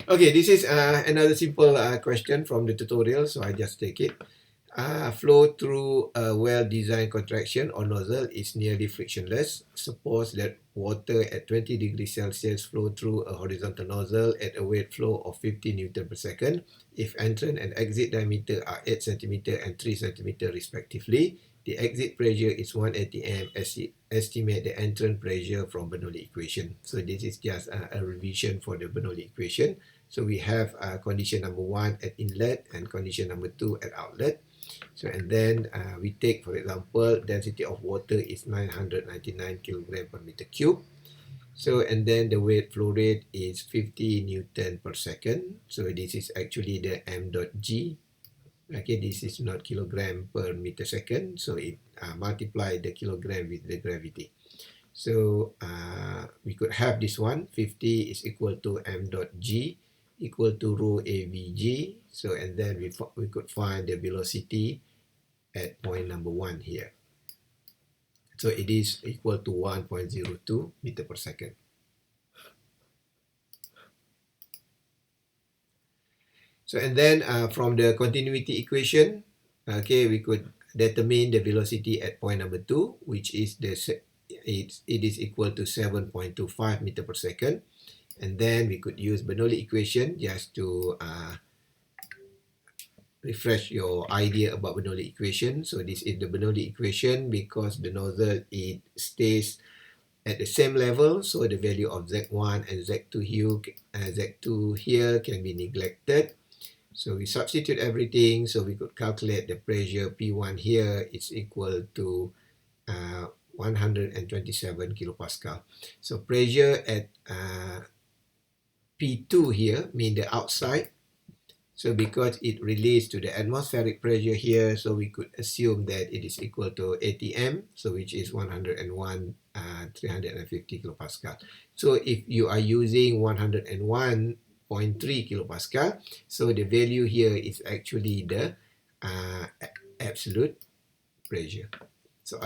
Okay, this is another simple question from the tutorial, so I just take it. Flow through a well-designed contraction or nozzle is nearly frictionless. Suppose that water at 20 degrees Celsius flow through a horizontal nozzle at a weight flow of 50 Newton per second. If entrance and exit diameter are 8 centimeter and 3 centimeter respectively, the exit pressure is 1 atm. Estimate the entrance pressure from Bernoulli equation. So this is just a revision for the Bernoulli equation. So we have condition number 1 at inlet and condition number 2 at outlet. So and then we take, for example, density of water is 999 kilogram per meter cube. So and then the weight flow rate is 50 Newton per second. So this is actually the m dot g. Okay, this is not kilogram per meter second. So it multiply the kilogram with the gravity. So we could have this one, 50 is equal to m dot g equal to rho avg. So and then we could find the velocity at point number 1 here. So it is equal to 1.02 meter per second. So and then from the continuity equation, okay, we could determine the velocity at point number 2, which is it is equal to 7.25 meter per second. And then we could use Bernoulli equation just to refresh your idea about Bernoulli equation. So this is the Bernoulli equation because the nozzle, it stays at the same level, so the value of Z1 and Z2 here can be neglected. So we substitute everything, so we could calculate the pressure P1 here is equal to 127 kilopascal. So pressure at P2 here mean the outside. So because it relates to the atmospheric pressure here, so we could assume that it is equal to ATM, so which is 101 350 kilopascal. So if you are using 101.3 kilopascal, so the value here is actually the absolute pressure. So